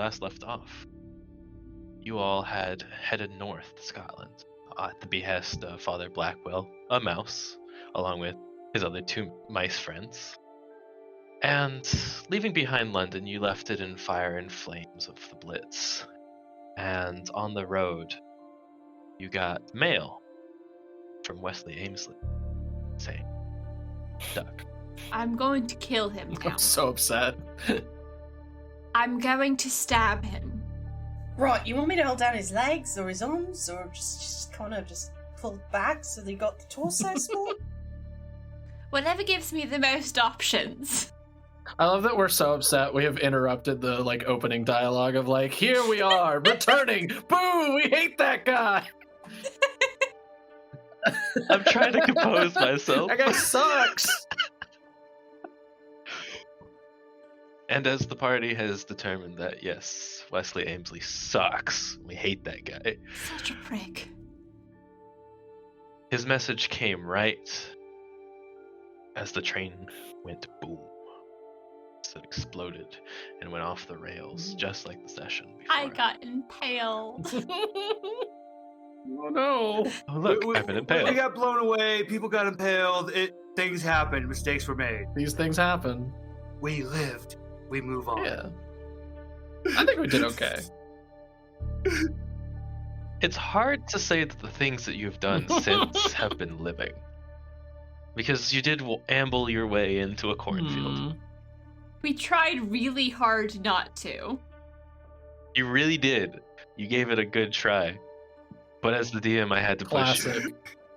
last left off, you all had headed north to Scotland at the behest of Father Blackwell, a mouse, along with his other 2 mice friends. And leaving behind London, you left it in fire and flames of the Blitz. And on the road, you got mail from Wesley Amesley saying, "Duck." I'm going to kill him now. I'm so upset. I'm going to stab him. Right, you want me to hold down his legs or his arms or just kind of just pull back so they got the torso small? Whatever gives me the most options. I love that we're so upset we have interrupted the opening dialogue of here we are, returning. Boo, we hate that guy. I'm trying to compose myself. That guy sucks. And as the party has determined that, yes, Wesley Amesley sucks, we hate that guy, Such a prick. his message came right as the train went boom. So it exploded and went off the rails, just like the session before. I got impaled. Oh no. Oh, look, I've been impaled. We got blown away. People got impaled. Things happened. Mistakes were made. These things happen. We lived. We move on. Yeah. I think we did okay. It's hard to say that the things that you've done since have been living. Because you did amble your way into a cornfield. We tried really hard not to. You really did. You gave it a good try. But as the DM, I had to push Classic.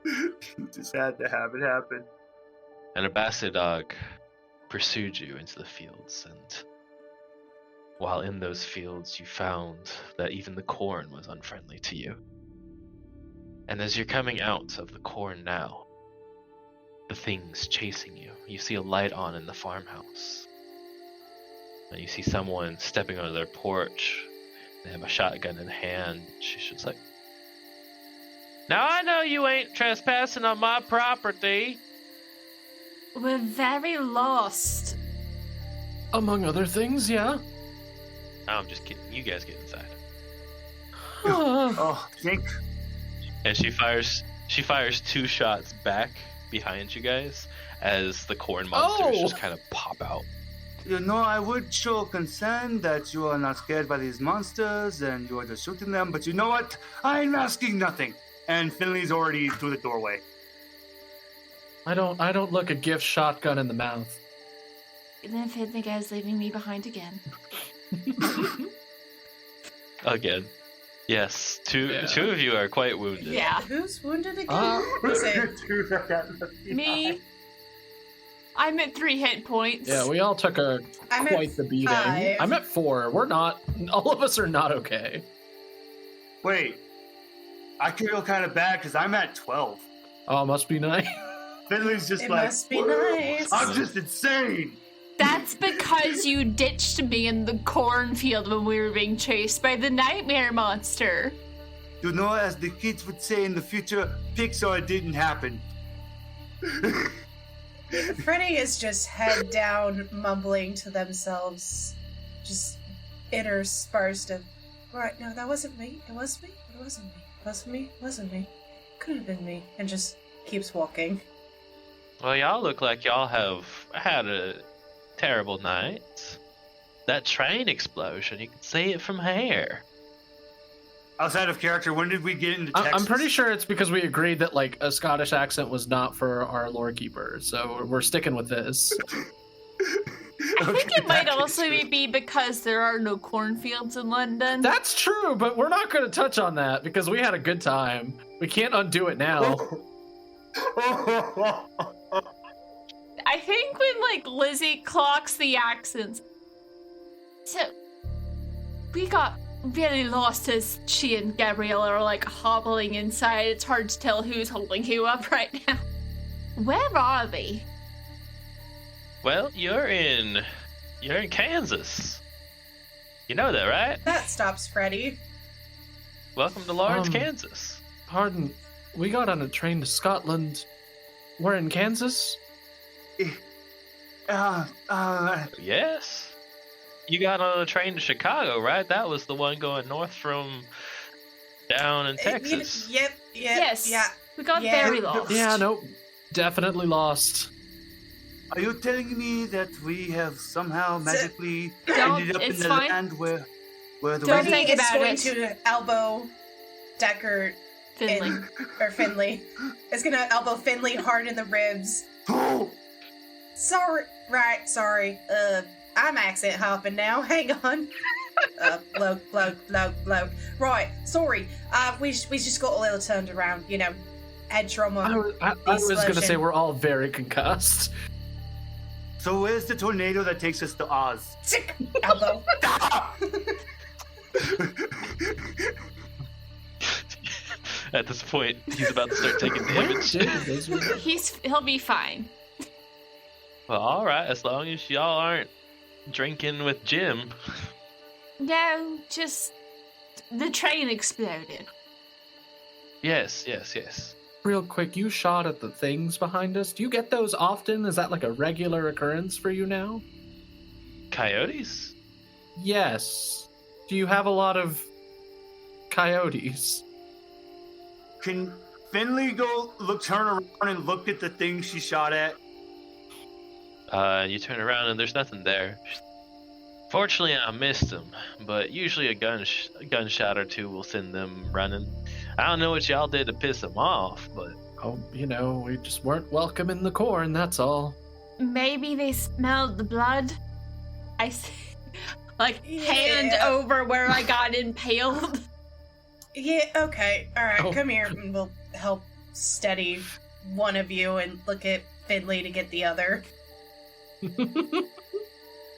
you. You just had to have it happen. And a basset dog pursued you into the fields, and while in those fields you found that even the corn was unfriendly to you. And as you're coming out of the corn now, the thing's chasing you. You see a light on in the farmhouse. And you see someone stepping onto their porch. They have a shotgun in hand. She's just like, "Now I know you ain't trespassing on my property." We're very lost. Among other things, yeah. No, I'm just kidding. You guys get inside. Oh, think. And she fires 2 shots back behind you guys as the corn monsters just kind of pop out. You know, I would show concern that you are not scared by these monsters and you are just shooting them, but you know what? I'm asking nothing. And Finley's already through the doorway. I don't look a gift shotgun in the mouth. And then Finley guy's leaving me behind again. Again. Yes, two of you are quite wounded. Yeah. Who's wounded again? Is it? Me. I'm at 3 hit points. Yeah, we all took I'm at quite the beating. 5. I'm at 4. We're not. All of us are not okay. Wait. I feel kind of bad because I'm at 12. Oh, must be nice. Finley's just It like, must be nice. I'm just insane. That's because you ditched me in the cornfield when we were being chased by the nightmare monster. You know, as the kids would say in the future, Pixar didn't happen. Freddy is just head down, mumbling to themselves, just interspersed of, right, no, that wasn't me. It was me. It wasn't me. It wasn't me. It wasn't me. Could have been me. And just keeps walking. Well, y'all look like y'all have had a terrible night. That train explosion, you can see it from here. Outside of character, when did we get into Texas? I'm pretty sure it's because we agreed that a Scottish accent was not for our lore keeper, so we're sticking with this. I think it might also be because there are no cornfields in London. That's true, but we're not going to touch on that because we had a good time. We can't undo it now. I think when Lizzie clocks the accents. So we got really lost as she and Gabrielle are hobbling inside. It's hard to tell who's holding who up right now. Where are we? Well, you're in Kansas. You know that, right? That stops Freddy. Welcome to Lawrence, Um, Kansas. Pardon, we got on a train to Scotland. We're in Kansas? Yes. You got on a train to Chicago, right? That was the one going north from down in Texas. Yep. Yes. Yeah. We got Yeah. very lost. Yeah, nope. Definitely lost. Are you telling me that we have somehow magically Don't- ended up in it's the fine. land where the Don't wind- think Finley is about going it. to elbow Decker Finley. or Finley. Is going to elbow Finley hard in the ribs. Oh, Sorry. I'm accent hopping now. Hang on. Bloke. Right. Sorry. We just got a little turned around. You know, head trauma. I was going to Explosion. say we're all very concussed. so where's the tornado that takes us to Oz? Sick. Elbow. At this point, he's about to start taking Where damage. did Lizard- He'll be fine. Well, all right, as long as y'all aren't drinking with Jim. No, just the train exploded. Yes. Real quick, you shot at the things behind us. Do you get those often? Is that like a regular occurrence for you now? Coyotes? Yes. Do you have a lot of coyotes? Can Finley turn around and look at the thing she shot at? You turn around and there's nothing there. Fortunately, I missed them, but usually a gunshot or two will send them running. I don't know what y'all did to piss them off, but Oh, we just weren't welcome in the corn, that's all. Maybe they smelled the blood. Hand Yeah. over where I got impaled. Yeah, okay. Alright, Oh. come here and we'll help steady one of you and look at Finley to get the other.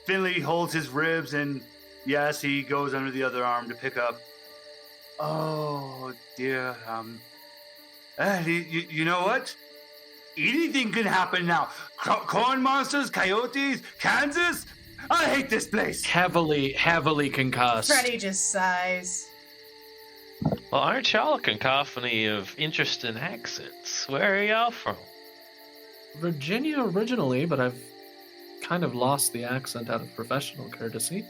Finley holds his ribs and yes, he goes under the other arm to pick up. Oh dear. You know what? Anything can happen now. Corn monsters, coyotes, Kansas. I hate this place. Heavily concussed. Freddy just sighs. well, aren't y'all a cacophony of interesting accents? Where are y'all from? Virginia originally, but I've kind of lost the accent out of professional courtesy.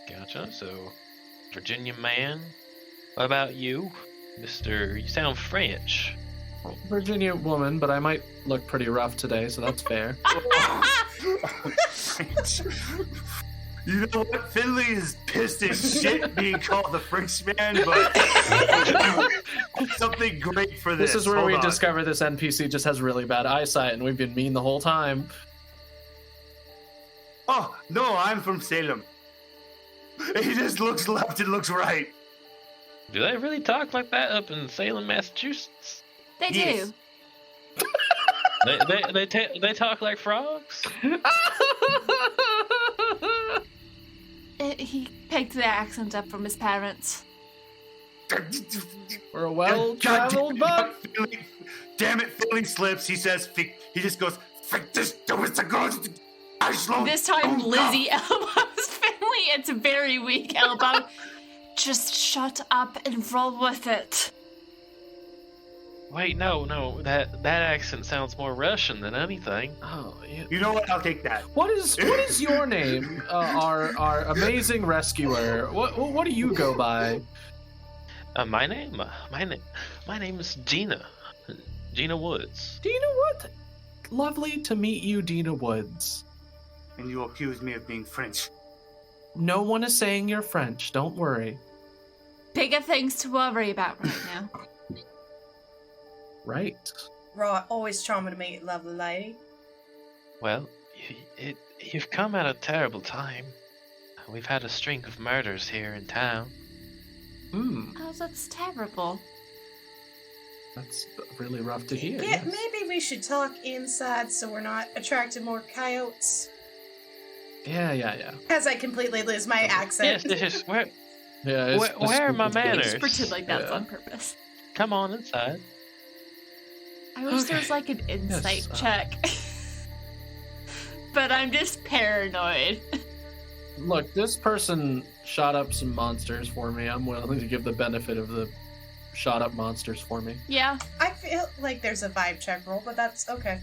Gotcha. So, Virginia man. What about you, Mister? You sound French. Virginia woman, but I might look pretty rough today, so that's fair. You know what? Finley is pissed as shit being called the Frenchman, but something great for this. This is where Hold we on. discover this NPC just has really bad eyesight, and we've been mean the whole time. Oh, no, I'm from Salem. He just looks left and looks right. Do they really talk like that up in Salem, Massachusetts? They Yes. do. They talk like frogs. He picked the accent up from his parents. We're a well-traveled buck. Finley, damn it, Finley slips. He says, he just goes, "Fick this, This time, Lizzie elbows Finley. It's a very weak elbow. Just shut up and roll with it. Wait, no, that accent sounds more Russian than anything. Oh, yeah. You know what? I'll take that. What is your name, our amazing rescuer? What do you go by? My name is Gina. Gina Woods. Dina Woods. Lovely to meet you, Dina Woods. And you accuse me of being French. No one is saying you're French. Don't worry. Bigger things to worry about right now. Right. Right, always charming to meet, lovely lady. Well, you've come at a terrible time. We've had a string of murders here in town. Oh, that's terrible. That's really rough to hear. Yeah, yes. maybe we should talk inside so we're not attracting more coyotes. Yeah. As I completely lose my accent. Yes. Where Yeah. Where are my Just manners? pretend like that's Yeah. on purpose. Come on inside. I wish there Okay. was like an insight Yes, check. But I'm just paranoid. Look, this person shot up some monsters for me. I'm willing to give the benefit of the shot up monsters for me. Yeah. I feel like there's a vibe check roll, but that's okay.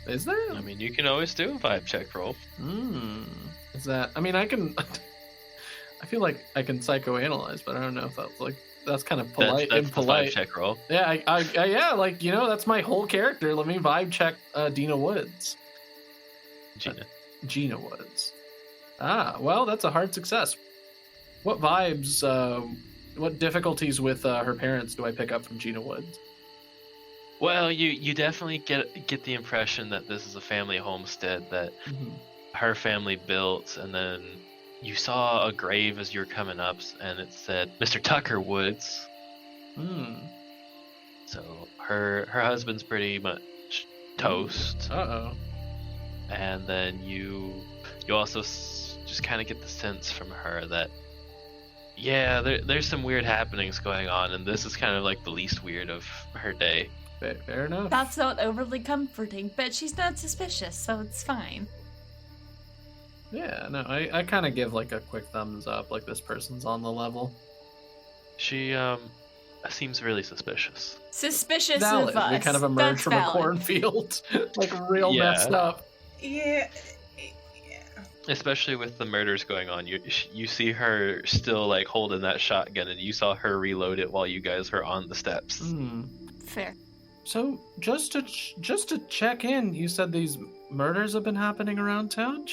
Is there? I mean, you can always do a vibe check roll. Is that? I mean, I can. I feel like I can psychoanalyze, but I don't know if that's kind of polite. That's impolite. the vibe check roll. Yeah, yeah, like that's my whole character. Let me vibe check Dina Woods. Gina Woods. Ah, well, that's a hard success. What vibes? What difficulties with her parents do I pick up from Gina Woods? Well, you definitely get the impression that this is a family homestead that her family built, and then you saw a grave as you were coming up, and it said Mr. Tucker Woods. So her husband's pretty much toast. And then you also just kind of get the sense from her that, yeah, there's some weird happenings going on, and this is kind of like the least weird of her day. Fair enough. That's not overly comforting, but she's not suspicious, so it's fine. Yeah, no, I kind of give like a quick thumbs up, like this person's on the level. She seems really suspicious. Suspicious Valid. of us. We kind of emerge from a cornfield, like real messed up. Yeah. Especially with the murders going on, you see her still like holding that shotgun, and you saw her reload it while you guys were on the steps. Fair. So just to check in, you said these murders have been happening around town.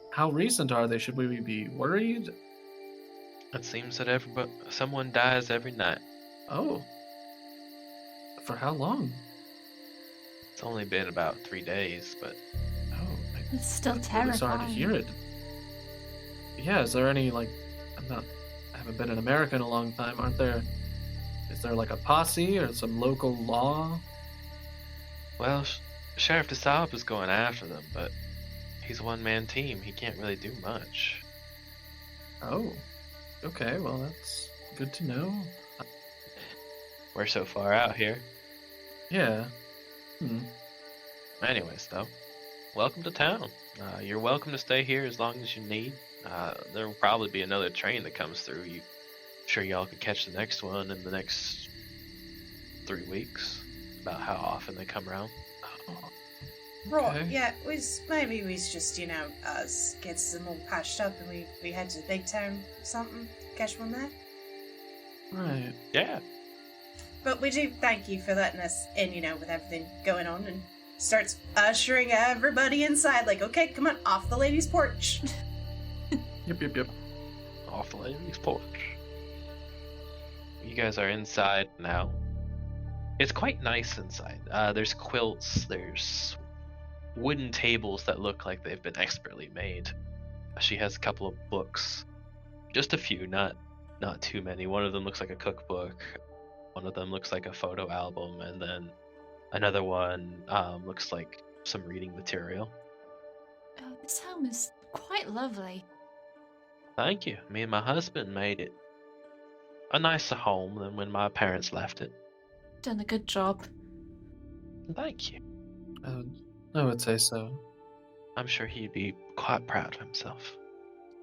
How recent are they? Should we be worried? It seems that someone dies every night. Oh. For how long? It's only been about 3 days, but It's still I'm terrifying. really sorry to hear it. Yeah, is there any I haven't been in America in a long time. Is there like a posse or some local law? well, Sheriff DeSalp is going after them, but he's a one-man team. He can't really do much. Oh. Okay, well that's good to know. We're so far out here. Yeah. Anyways, though, welcome to town. You're welcome to stay here as long as you need. There will probably be another train that comes through. Sure y'all can catch the next one in the next 3 weeks. About how often they come around. Right, Okay. yeah, maybe we just, us get some all patched up and we head to the big town or something. Catch one there. Right. Yeah. But we do thank you for letting us in, with everything going on, and starts ushering everybody inside, like, okay, come on, off the ladies' porch. Yep. Off the lady's porch. You guys are inside now. It's quite nice inside. There's quilts, there's wooden tables that look like they've been expertly made. She has a couple of books. Just a few, not too many. One of them looks like a cookbook. One of them looks like a photo album, and then another one looks like some reading material. Oh, this home is quite lovely. Thank you. Me and my husband made it a nicer home than when my parents left it. Done a good job. Thank you. I would say so. I'm sure he'd be quite proud of himself.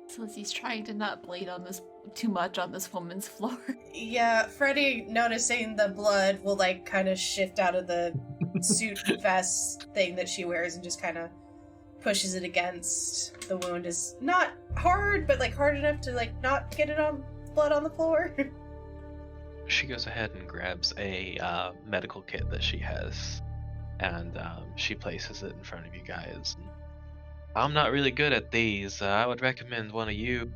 So he's trying to not bleed on this too much on this woman's floor. Yeah, Freddy, noticing the blood, will kind of shift out of the suit vest thing that she wears and just kind of pushes it against the wound. Is not hard, but hard enough to not get it on blood on the floor. She goes ahead and grabs a medical kit that she has, and she places it in front of you guys. I'm not really good at these. I would recommend one of you,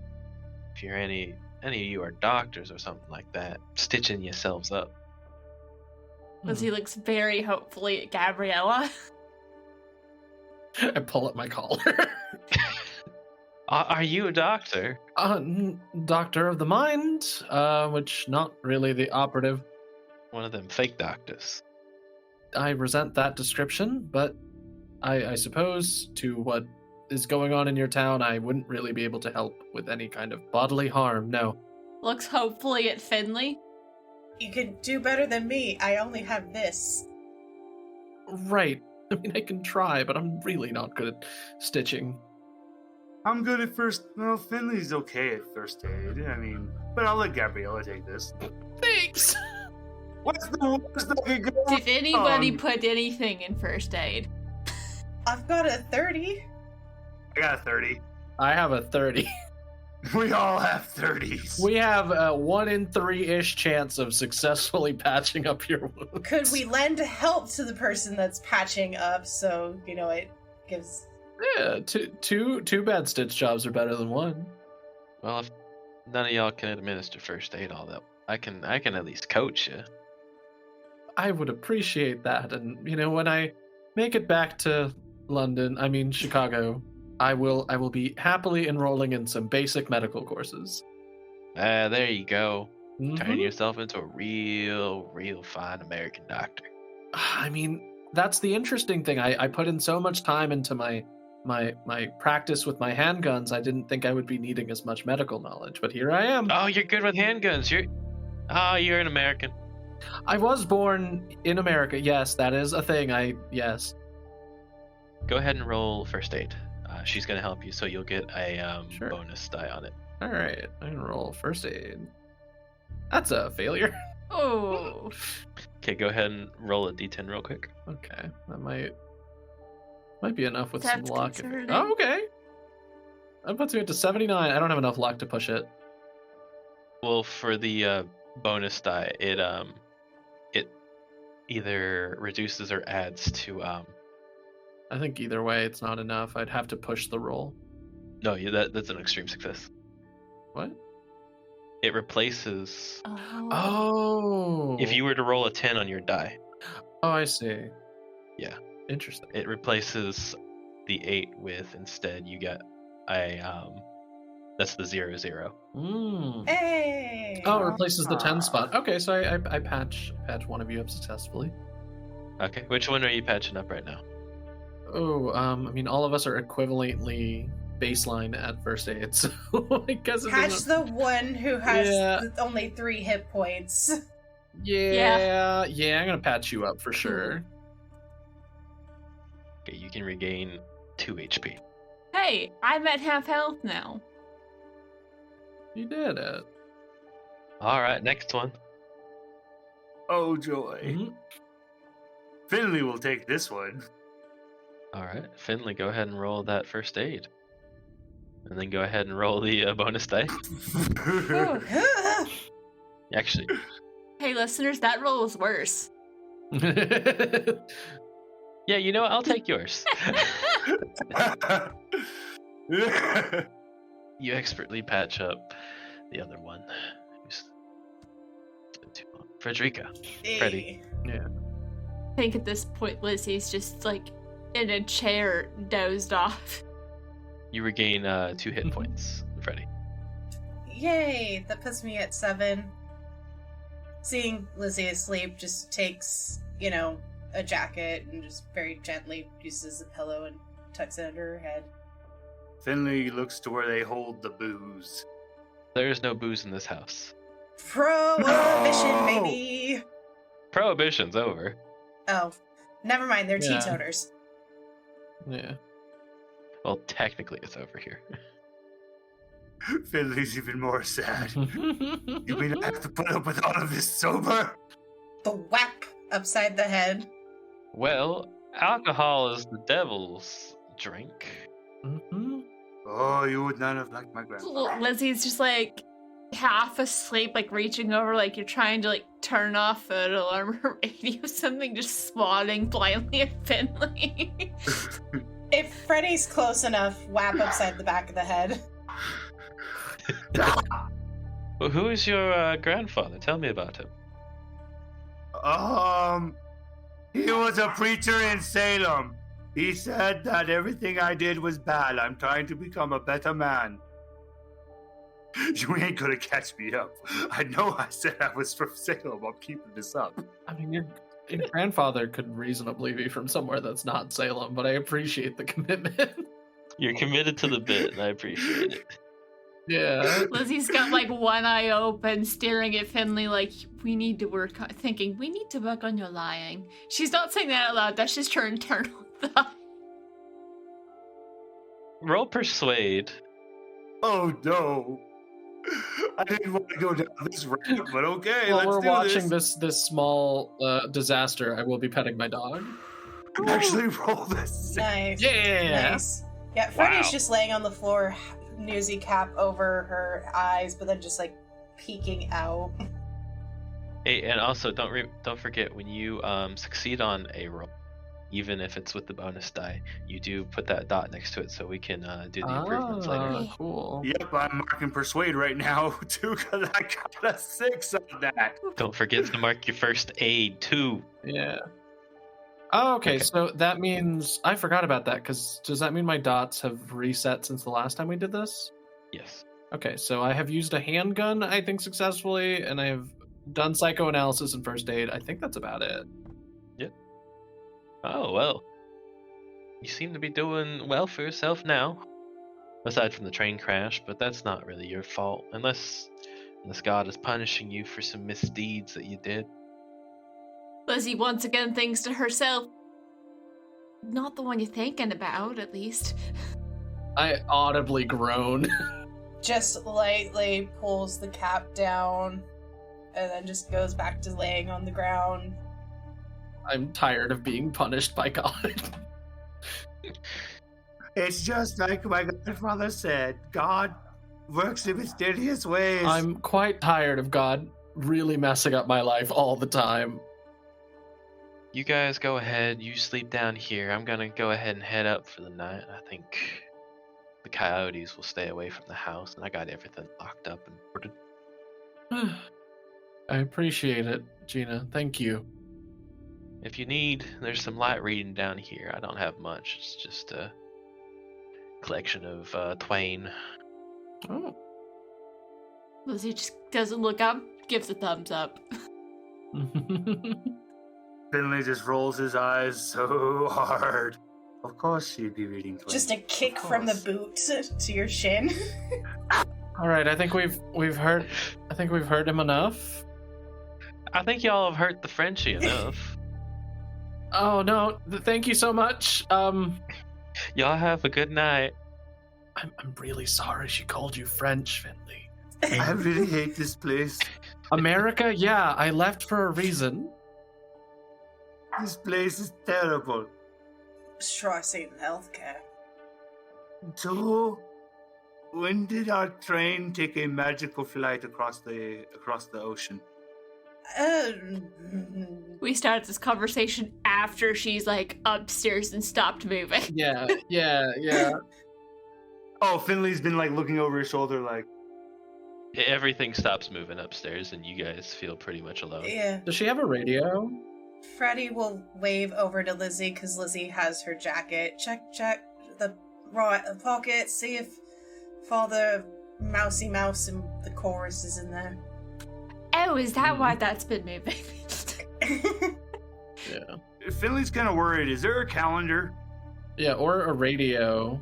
if you're any of you are doctors or something like that, stitching yourselves up. As he looks very hopefully at Gabriella. I pull up my collar. Are you a doctor? Doctor of the mind, which not really the operative. One of them fake doctors. I resent that description, but I suppose to what is going on in your town, I wouldn't really be able to help with any kind of bodily harm, no. Looks hopefully at Finley. You could do better than me. I only have this. Right. I mean, I can try, but I'm really not good at stitching. I'm good at first. Well, Finley's okay at first aid. But I'll let Gabriella take this. Thanks! What's the worst that could go Did anybody wrong? put anything in first aid? I've got a 30. I got a 30. I have a 30. We all have 30s. We have a 1 in 3-ish chance of successfully patching up your wounds. Could we lend help to the person that's patching up so, it gives... Yeah, two bad stitch jobs are better than one. Well, if none of y'all can administer first aid, all that, I can at least coach you. I would appreciate that, and when I make it back to Chicago, I will be happily enrolling in some basic medical courses. There you go. Mhm. Turning yourself into a real fine American doctor. That's the interesting thing. I put in so much time into my practice with my handguns. I didn't think I would be needing as much medical knowledge, but here I am. Oh, you're good with handguns. You're an American. I was born in America. Yes, that is a thing. Yes. Go ahead and roll first aid. She's gonna help you, so you'll get a Sure. bonus die on it. All right, I can roll first aid. That's a failure. Oh. Okay, go ahead and roll a d10 real quick. Okay, that might be enough with That's some luck. concerning. Oh, okay. I'm about to get to 79. I don't have enough luck to push it. Well, for the bonus die, it either reduces or adds to I think either way, it's not enough. I'd have to push the roll. No, that's an extreme success. What? It replaces Oh. Oh. if you were to roll a 10 on your die. Oh, I see. Yeah. Interesting. It replaces the 8 with instead you get a that's the 0. Mm. Hey! Oh, it replaces the 10 spot. Okay, so I patch one of you up successfully. Okay, which one are you patching up right now? Oh, all of us are equivalently baseline at first aid, so I guess it Patch doesn't... the one who has Yeah. only 3 hit points. Yeah, I'm gonna patch you up for sure. Okay, you can regain 2 HP. Hey, I'm at half health now. You did it. All right, next one. Oh, joy. Mhm. Finley will take this one. All right, Finley, go ahead and roll that first aid, and then go ahead and roll the bonus die. Oh. Actually, Hey, listeners, that roll was worse. yeah, you know what? I'll take yours. You expertly patch up the other one. Who's it's been too long. Frederica. Freddie. Yeah. I think at this point, Lizzie's just like in a chair, dozed off. You regain 2 hit points, Freddie. Yay! That puts me at 7. Seeing Lizzie asleep just takes, a jacket and just very gently uses a pillow and tucks it under her head. Finley looks to where they hold the booze. There's no booze in this house. Prohibition, No! baby! Prohibition's over. Oh, never mind. They're Yeah. teetoters. Yeah. Well, technically it's over here. Finley's even more sad. You mean I have to put up with all of this sober? The whack upside the head. Well, alcohol is the devil's drink. Mhm. Oh, you would not have liked my grandpa. Lizzie's just like half asleep, like reaching over, like you're trying to like turn off an alarm or radio, something, just swatting blindly at Finley. If Freddy's close enough, whap upside the back of the head. Well, who is your grandfather? Tell me about him. He was a preacher in Salem. He said that everything I did was bad. I'm trying to become a better man. You ain't gonna catch me up. I know I said I was from Salem. I'm keeping this up. Your grandfather could reasonably be from somewhere that's not Salem, but I appreciate the commitment. You're committed to the bit, and I appreciate it. Yeah. Lizzie's got like one eye open, staring at Finley like, we need to work on your lying. She's not saying that out loud, that's just her internal thought. Roll persuade. Oh no. I didn't want to go down this road, but okay, While let's we're do watching this. this small disaster, I will be petting my dog. can actually roll this. Nice. Yeah. Nice. Yeah, Freddy's Wow. just laying on the floor, newsy cap over her eyes, but then just like peeking out. Hey, and also don't forget when you succeed on a roll, even if it's with the bonus die, you do put that dot next to it so we can do the improvements later. Ah, cool. Yep, I'm marking persuade right now too, because I got a 6 on that. Don't forget to mark your first aid too. Yeah. Oh, okay, Okay. so that means I forgot about that. Because does that mean my dots have reset since the last time we did this? Yes. Okay, so I have used a handgun, I think, successfully, and I have done psychoanalysis and first aid. I think that's about it. Oh well. You seem to be doing well for yourself now. Aside from the train crash, but that's not really your fault, unless God is punishing you for some misdeeds that you did. Lizzie once again thinks to herself, not the one you're thinking about, at least. I audibly groan. Just lightly pulls the cap down and then just goes back to laying on the ground. I'm tired of being punished by God. It's just like my godfather said, God works in mysterious ways. I'm quite tired of God really messing up my life all the time. You guys go ahead, you sleep down here. I'm gonna go ahead and head up for the night. I think the coyotes will stay away from the house, and I got everything locked up and boarded. I appreciate it, Gina. Thank you. If you need, there's some light reading down here. I don't have much. It's just a collection of Twain. Oh. Lizzie just doesn't look up, gives a thumbs up. Finley just rolls his eyes so hard. Of course she'd be reading Twain. Just a kick from the boot to your shin. All right, I think we've heard. I think we've heard him enough. I think y'all have hurt the Frenchie enough. Oh no! Thank you so much. Y'all have a good night. I'm really sorry she called you French, Finley. I really hate this place. America? Yeah, I left for a reason. This place is terrible. Just try seeing healthcare. So, when did our train take a magical flight across the ocean? We started this conversation after she's like upstairs and stopped moving. Yeah. Oh, Finley's been like looking over his shoulder, like, Everything stops moving upstairs, and you guys feel pretty much alone. Yeah. Does she have a radio? Freddy will wave over to Lizzie because Lizzie has her jacket. Check the pocket. See if Father Mousy Mouse and the chorus is in there. Oh, is that why that's been moving? Yeah. Finley's kind of worried. Is there a calendar? Yeah, or a radio.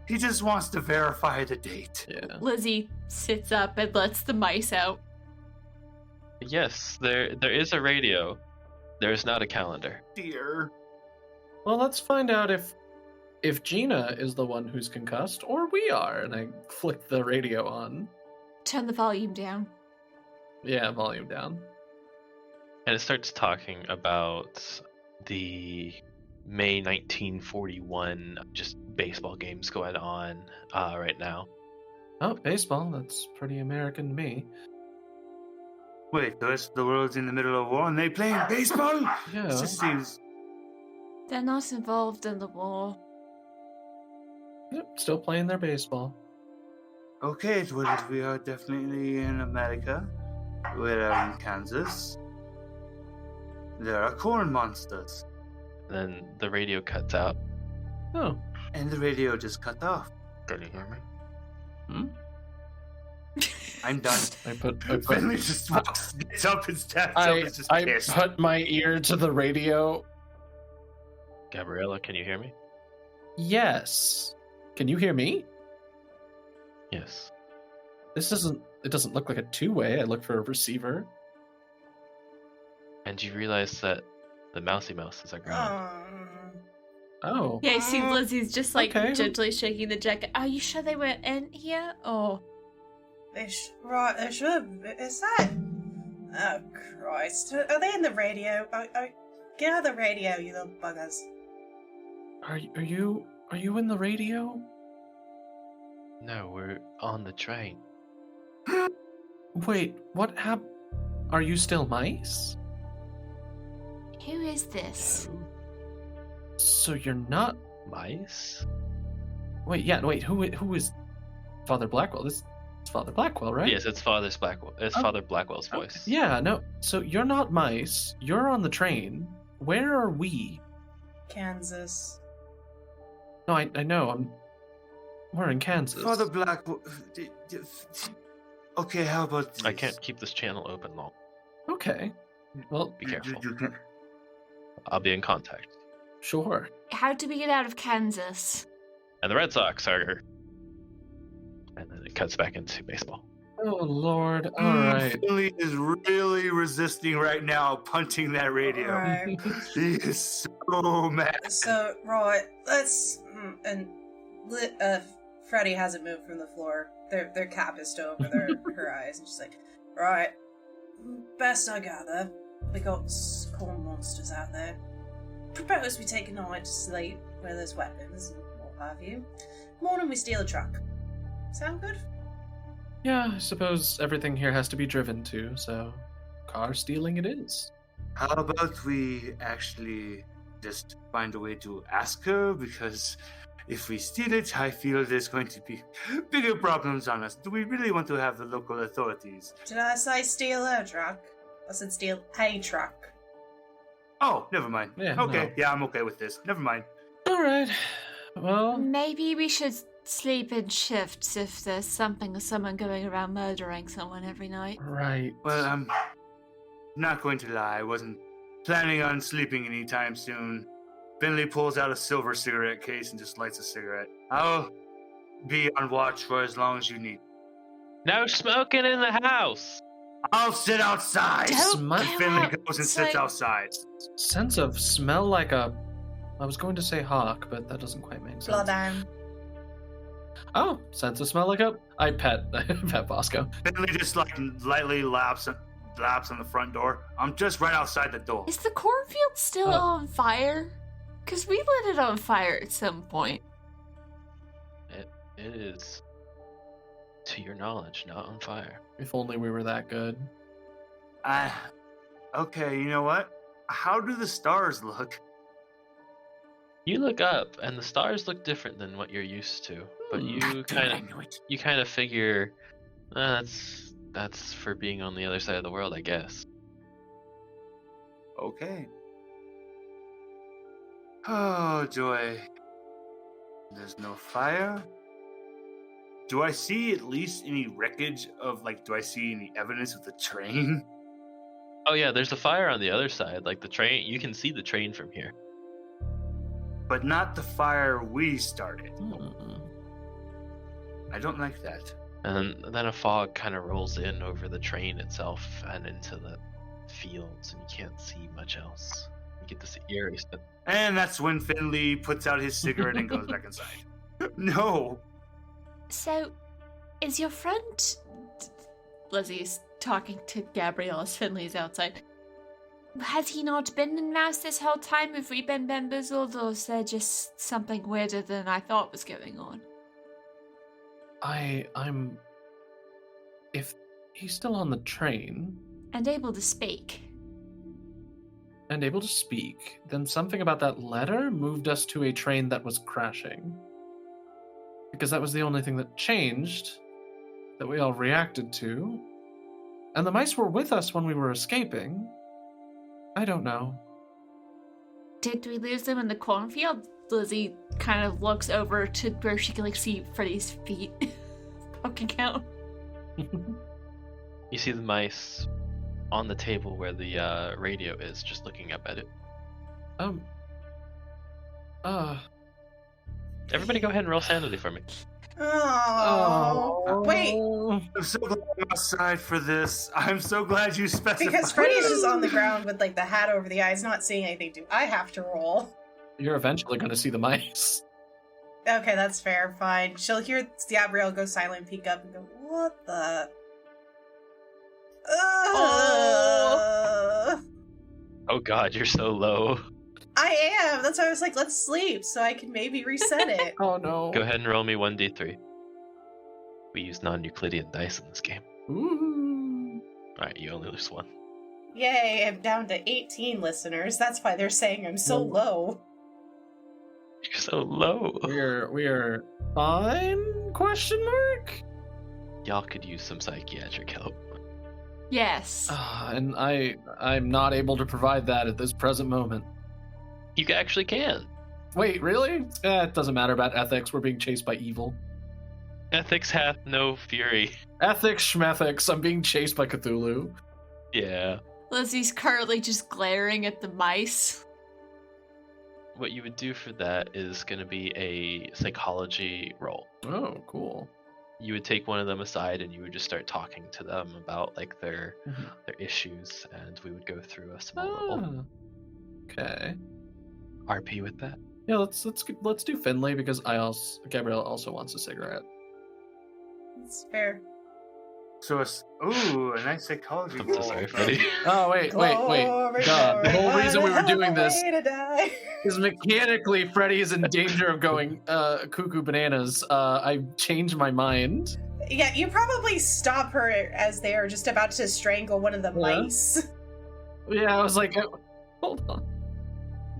He just wants to verify the date. Yeah. Lizzie sits up and lets the mice out. Yes, there is a radio. There is not a calendar. Dear. Well, let's find out if Gina is the one who's concussed or we are. And I flick the radio on. Turn the volume down. Yeah, volume down. And it starts talking about the May 1941 just baseball games going on right now. Oh, baseball. That's pretty American to me. Wait, the rest of the world's in the middle of war and they playing baseball? Yeah. This just seems... They're not involved in the war. Yep, still playing their baseball. Okay, well, we are definitely in America. We're in Kansas. There are corn monsters. And then the radio cuts out. Oh. And the radio just cut off. Can you hear me? I'm done. I put Finley just gets up and stands up and is just I pissed. put my ear to the radio. Gabriella, can you hear me? Yes. Can you hear me? Yes. It doesn't look like a two-way. I look for a receiver. And you realize that the mousy mouses are gone. Oh. Yeah, I see Lizzie's just like Okay. gently shaking the jacket. Are you sure they were in here? Oh. They should. Is that? Oh Christ! Are they in the radio? Get out of the radio, you little buggers! Are you in the radio? No, we're on the train. Wait, what happened? Are you still mice? Who is this? No. So you're not. Mice? Wait. Who is Father Blackwell? This is Father Blackwell, right? Yes, it's Father Blackwell. It's Oh. Father Blackwell's voice. Yeah, no. So you're not mice. You're on the train. Where are we? Kansas. No, I know. We're in Kansas. Father Black. Okay, how about this? I can't keep this channel open long. Okay. Well, Be careful. You can't. I'll be in contact. sure. How do we get out of Kansas? And the Red Sox are. And then it cuts back into baseball. Oh Lord. All right. Finley is really resisting right now, punting that radio. Right. He is so mad. So, right, let's. Freddie hasn't moved from the floor. Their cap is still over her eyes, and she's like, right, best I gather, we got corn monsters out there. Propose we take a night to sleep where there's weapons and what have you. Morning we steal a truck. Sound good? Yeah, I suppose everything here has to be driven too, so car stealing it is. How about we actually just find a way to ask her? Because if we steal it, I feel there's going to be bigger problems on us. Do we really want to have the local authorities? Did I say steal a truck? I said steal a truck. Oh, never mind. Yeah, Okay, no. yeah, I'm okay with this. Never mind. All right. Well, Maybe we should sleep in shifts if there's someone going around murdering someone every night. right. Well, I'm not going to lie. I wasn't planning on sleeping anytime soon. Finley pulls out a silver cigarette case and just lights a cigarette. I'll be on watch for as long as you need. No smoking in the house! I'll sit outside. Don't Smi- go Finley goes and sits outside. outside. Sense of smell like a. I was going to say hawk, but that doesn't quite make sense. Bloodhound. Oh, sense of smell like a. I pet Bosco. Finley just like lightly laps on the front door. I'm just right outside the door. Is the cornfield still Oh. on fire? Because we lit it on fire at some point. It is, to your knowledge, not on fire. If only we were that good. Okay, you know what? How do the stars look? You look up, and the stars look different than what you're used to. But you kind of figure that's for being on the other side of the world, I guess. Okay. Oh, joy. There's no fire. Do I see at least any wreckage of, do I see any evidence of the train? Oh yeah, there's a fire on the other side. Like the train, you can see the train from here. But not the fire we started. Mm. I don't like that. And then a fog kind of rolls in over the train itself and into the fields, and you can't see much else. You get this eerie stuff. And that's when Finley puts out his cigarette and goes back inside. No. So, is your friend... Lizzie's talking to Gabrielle as Finley's outside. Has he not been in Mouse this whole time? Have we been bamboozled, or is there just something weirder than I thought was going on? I'm. If he's still on the train And able to speak. and able to speak, then something about that letter moved us to a train that was crashing. Because that was the only thing that changed, that we all reacted to. And the mice were with us when we were escaping. I don't know. Did we lose them in the cornfield? Lizzie kind of looks over to where she can see Freddy's feet poking out. You see the mice on the table where the radio is, just looking up at it. Everybody go ahead and roll sanity for me. Oh. Wait, I'm so glad I'm outside for this. I'm so glad you specified. because Freddy's just on the ground with the hat over the eyes, not seeing anything. Do I have to roll? You're eventually going to see the mice. Okay, that's fair. Fine. She'll hear Gabrielle go silent, peek up, and go, "What the?" Oh. Oh god, you're so low. I Yeah, that's why I was like, let's sleep so I can maybe reset it. Oh no. Go ahead and roll me 1d3. We use non-Euclidean dice in this game. Ooh. Alright, you only lose 1. Yay, I'm down to 18 listeners. That's why they're saying I'm so Whoa. low. You're so low. We're fine? Question mark? Y'all could use some psychiatric help. Yes. And I'm not able to provide that at this present moment. You actually can. Wait, really? It doesn't matter about ethics. We're being chased by evil. Ethics hath no fury. Ethics, schmethics. I'm being chased by Cthulhu. Yeah. Lizzie's currently just glaring at the mice. What you would do for that is going to be a psychology roll. Oh, cool. You would take one of them aside and you would just start talking to them about like their Mhm. issues, and we would go through a small little Okay. RP with that. Yeah, let's do Finley because Gabrielle also wants a cigarette. It's fair. So it's a nice psychology I'm so roll. sorry, Freddie. Oh wait. Glory, Duh. The glory, whole what reason a we were hell of doing a this way to die. is mechanically Freddy is in danger of going cuckoo bananas. I changed my mind. Yeah, you probably stop her as they are just about to strangle one of the Yeah. mice. Yeah, I was like, hold on.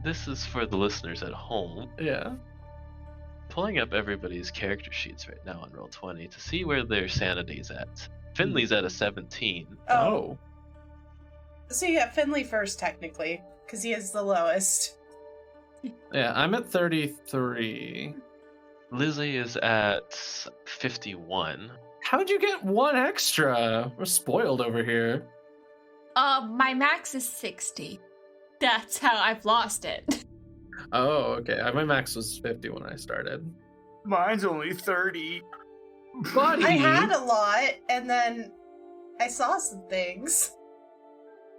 This is for the listeners at home. Yeah. Pulling up everybody's character sheets right now on Roll20 to see where their sanity's at. Finley's at a 17. Oh. So you got Finley first, technically, because he is the lowest. Yeah, I'm at 33. Lizzie is at 51. How'd you get one extra? We're spoiled over here. My max is 60. That's how I've lost it. Oh, okay. My max was 50 when I started. Mine's only 30. Buddy! I had a lot, and then I saw some things.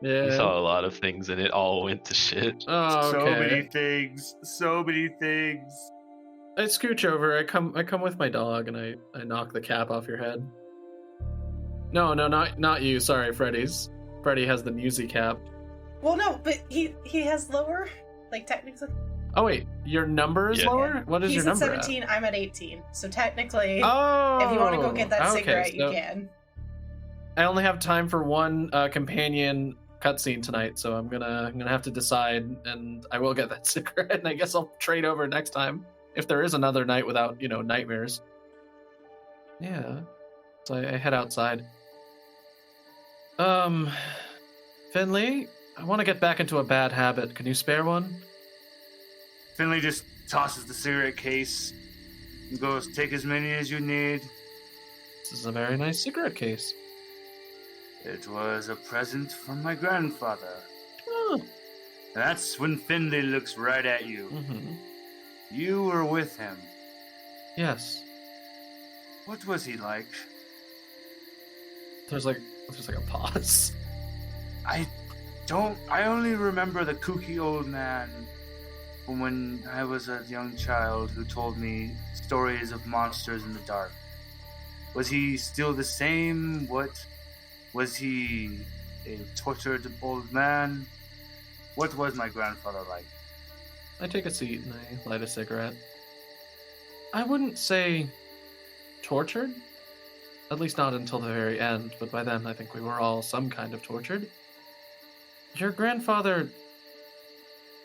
Yeah. You saw a lot of things and it all went to shit. Oh, So okay. many things. So many things. I scooch over. I come with my dog, and I knock the cap off your head. No, not you. Sorry, Freddy's. Freddy has the music cap. Well, no, but he has lower, like technically. Oh wait, your number is Yeah. lower. What is He's your at number? 17. I'm at 18. So technically, Oh. if you want to go get that okay, cigarette, you so can. I only have time for one companion cutscene tonight, so I'm gonna have to decide, and I will get that cigarette. And I guess I'll trade over next time if there is another night without nightmares. Yeah. So I head outside. Finley, I want to get back into a bad habit. Can you spare one? Finley just tosses the cigarette case and goes, "Take as many as you need." This is a very nice cigarette case. It was a present from my grandfather. Oh. That's when Finley looks right at you. Mm-hmm. You were with him. Yes. What was he like? There's like a pause. I only remember the kooky old man from when I was a young child who told me stories of monsters in the dark. Was he still the same? Was he a tortured old man? What was my grandfather like? I take a seat and I light a cigarette. I wouldn't say tortured. At least not until the very end, but by then I think we were all some kind of tortured. Your grandfather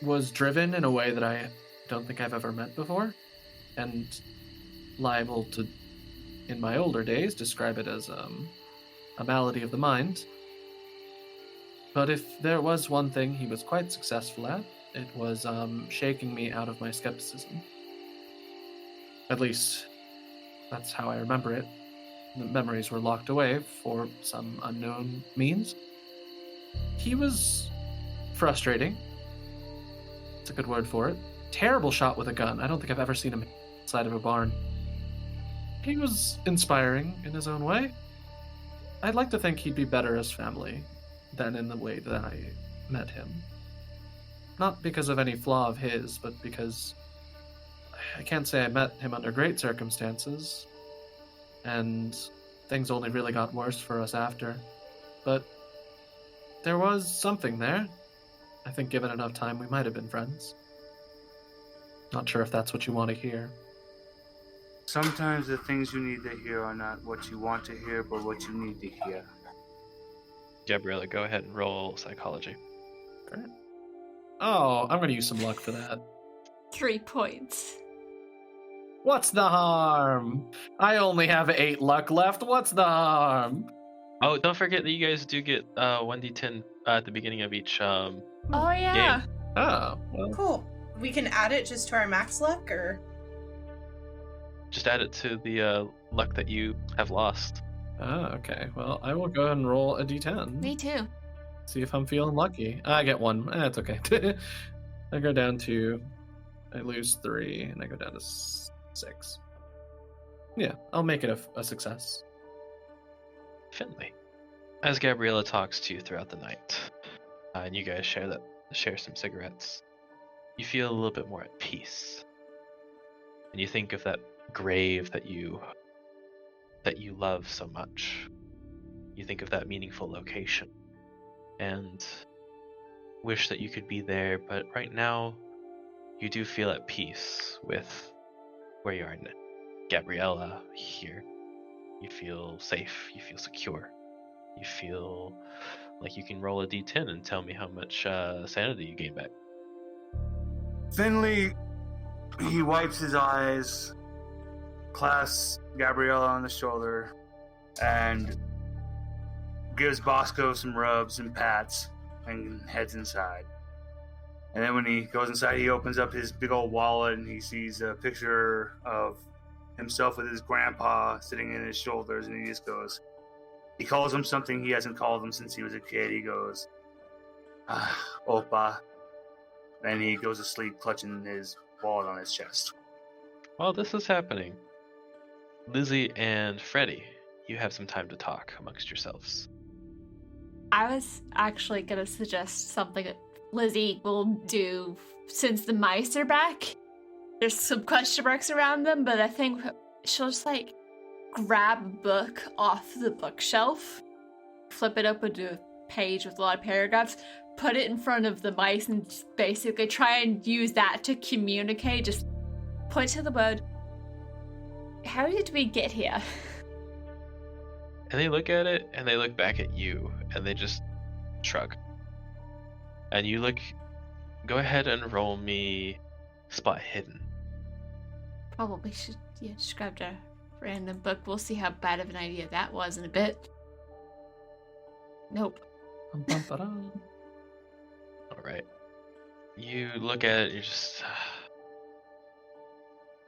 was driven in a way that I don't think I've ever met before, and liable to, in my older days, describe it as a malady of the mind. But if there was one thing he was quite successful at, it was shaking me out of my skepticism. At least, that's how I remember it. The memories were locked away for some unknown means. He was frustrating. It's a good word for it. Terrible shot with a gun. I don't think I've ever seen him inside of a barn. He was inspiring in his own way. I'd like to think he'd be better as family than in the way that I met him. Not because of any flaw of his, but because I can't say I met him under great circumstances, and things only really got worse for us after. But there was something there. I think given enough time, we might have been friends. Not sure if that's what you want to hear. Sometimes the things you need to hear are not what you want to hear, but what you need to hear. Gabriella, go ahead and roll psychology. Great. Oh, I'm going to use some luck for that. 3 points. What's the harm? I only have 8 luck left. What's the harm? Oh, don't forget that you guys do get 1d10 at the beginning of each Oh yeah. game. Oh, well. Cool. We can add it just to our max luck, or Just add it to the luck that you have lost. Oh, okay. Well, I will go ahead and roll a d10. Me too. See if I'm feeling lucky. I get 1. That's okay. I go down to... I lose 3, and I go down to 6. Yeah, I'll make it a success. Finley. As Gabriella talks to you throughout the night, and you guys share some cigarettes, you feel a little bit more at peace. And you think of that grave that you love so much. You think of that meaningful location and wish that you could be there, but right now you do feel at peace with where you are now. Gabriella here. You feel safe, you feel secure. You feel like you can roll a d10 and tell me how much sanity you gain back. Finley, he wipes his eyes, clasps Gabriella on the shoulder, and gives Bosco some rubs and pats, and heads inside. And then when he goes inside, he opens up his big old wallet, and he sees a picture of himself with his grandpa sitting in his shoulders, and he just goes, he calls him something he hasn't called him since he was a kid. He goes, Opa. And he goes to sleep clutching his wallet on his chest. While this is happening, Lizzie and Freddie, you have some time to talk amongst yourselves. I was actually gonna suggest something that Lizzie will do since the mice are back. There's some question marks around them, but I think she'll just like grab a book off the bookshelf, flip it open to a page with a lot of paragraphs, put it in front of the mice, and just basically try and use that to communicate. Just point to the word, how did we get here? And they look at it, and they look back at you, and they just shrug. And you look, go ahead and roll me spot hidden. Probably should, just grabbed a random book. We'll see how bad of an idea that was in a bit. Nope. Alright. You look at it, you're just...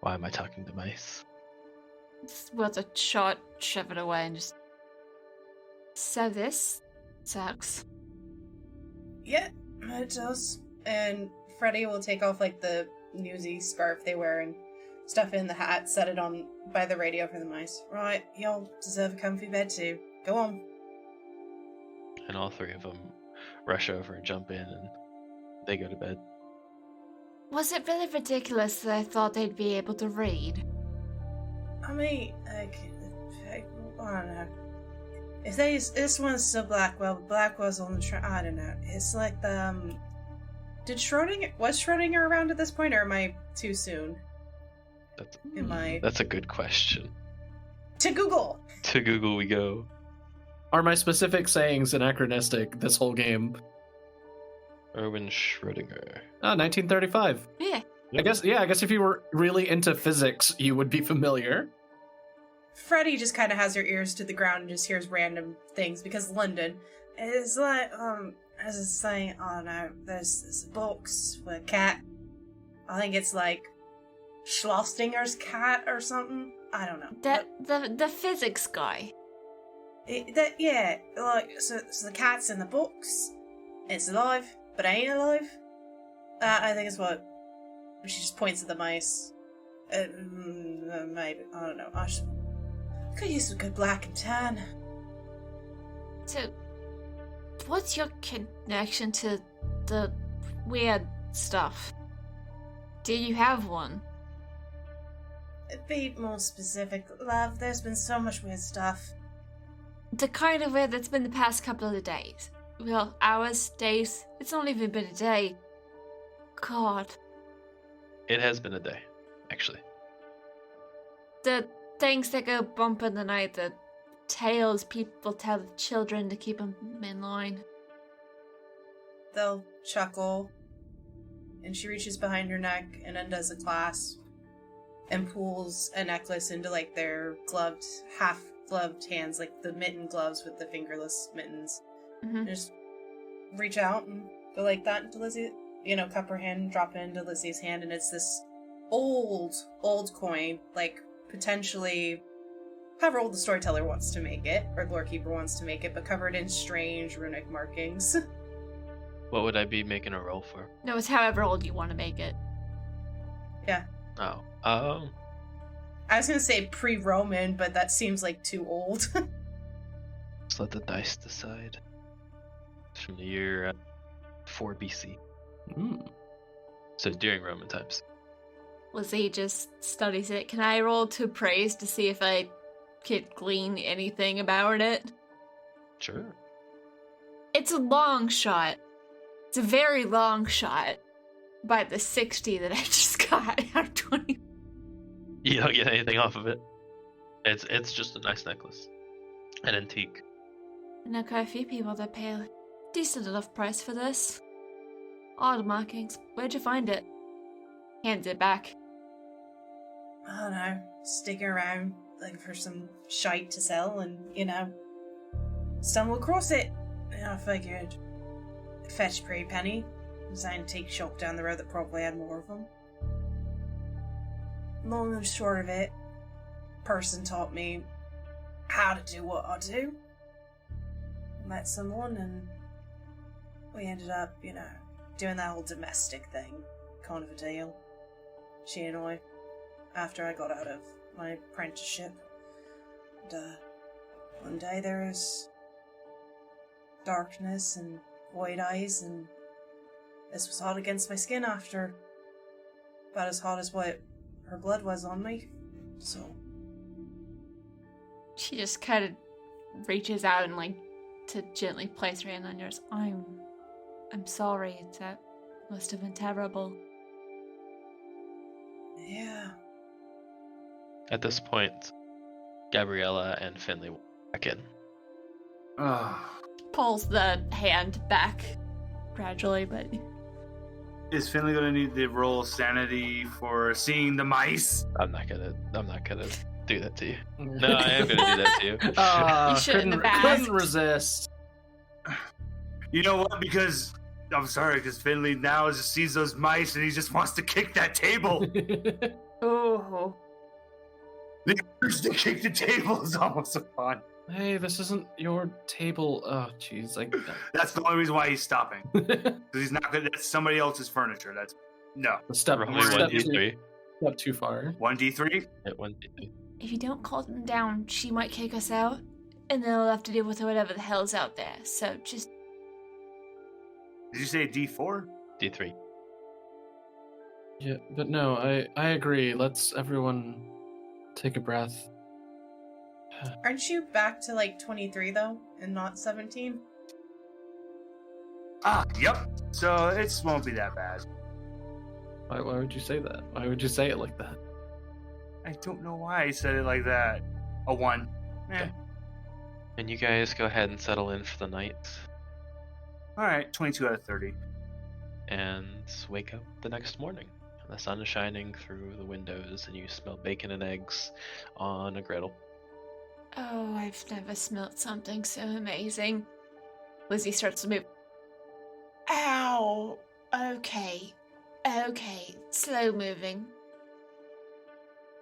Why am I talking to mice? It's worth a shot, shove it away, and just... So this sucks. yeah, it does. And Freddie will take off like the newsy scarf they wear and stuff it in the hat, set it on by the radio for the mice. Right, y'all deserve a comfy bed too. Go on. And all three of them rush over and jump in, and they go to bed. Was it really ridiculous that I thought they'd be able to read? I mean, I don't know. If this one's still Blackwell's on the I don't know. It's like the was Schrodinger around at this point, or am I too soon? That's a good question. To Google. To Google we go. Are my specific sayings anachronistic this whole game? Erwin Schrödinger. 1935. Yeah. I guess if you were really into physics, you would be familiar. Freddie just kind of has her ears to the ground and just hears random things because London is like, as it's saying, oh no, there's books with a cat. I think it's like Schlossdinger's cat or something. I don't know. The physics guy. So the cat's in the books. It's alive, but ain't alive. I think it's what she just points at the mice. Maybe I don't know. I could use some good black and tan. So, what's your connection to the weird stuff? Do you have one? Be more specific, love. There's been so much weird stuff. The kind of weird that's been the past couple of days. Well, hours, days. It's not even been a day. God. It has been a day, actually. The things that go bump in the night, the tales people tell the children to keep them in line. They'll chuckle, and she reaches behind her neck and undoes a clasp and pulls a necklace into like their gloved, half-gloved hands, like the mitten gloves with the fingerless mittens. Mm-hmm. And just reach out and go like that into Lizzie, cup her hand and drop it into Lizzie's hand, and it's this old coin, like potentially however old the storyteller wants to make it, or Lorekeeper wants to make it, but covered in strange runic markings. What would I be making a roll for? No, it's however old you want to make it. Yeah. Oh. I was gonna say pre-Roman, but that seems like too old. Just let the dice decide. It's from the year 4 BC. So during Roman times. Lizzie just studies it. Can I roll to praise to see if I could glean anything about it? Sure. It's a long shot. It's a very long shot by the 60 that I just got out of 20. You don't get anything off of it. It's just a nice necklace. An antique. I know quite a few people that pay a decent enough price for this. Odd markings. Where'd you find it? Hands it back. I don't know, sticking around looking for some shite to sell and, stumble across it. And I figured it fetched a pretty penny. It was an antique shop down the road that probably had more of them. Long and short of it, person taught me how to do what I do. Met someone and we ended up, doing that whole domestic thing. Kind of a deal. She and I. After I got out of my apprenticeship. And, one day there was darkness and void eyes, and this was hot against my skin after. About as hot as what her blood was on me. So. She just kind of reaches out and to gently place her hand on yours. I'm sorry. That must have been terrible. Yeah. At this point, Gabriella and Finley walk back in. Pulls the hand back gradually, but Is Finley gonna need to roll sanity for seeing the mice? I'm not gonna do that to you. No, I am gonna do that to you. You shouldn't have asked. Couldn't resist. You know what? Because I'm sorry, because Finley now just sees those mice and he just wants to kick that table. oh, The urge to kick the table is almost upon. Hey, this isn't your table. Oh, jeez. That's the only reason why he's stopping. Because he's not gonna. That's somebody else's furniture. That's no. Step Roughly One, step two, three. Step too far. 1d3. At 1d3. if you don't calm them down, she might kick us out, and then we'll have to deal with whatever the hell's out there. So just Did you say d4? D3. Yeah, but no, I agree. Let's everyone take a breath. Aren't you back to 23 though, and not 17? Yep. So it won't be that bad. Why would you say that? Why would you say it like that? I don't know why I said it like that. A 1. Okay. And you guys go ahead and settle in for the night All right. 22 out of 30. and wake up the next morning. And the sun is shining through the windows and you smell bacon and eggs on a griddle. oh, I've never smelt something so amazing. Lizzie starts to move. Ow. Okay, slow moving.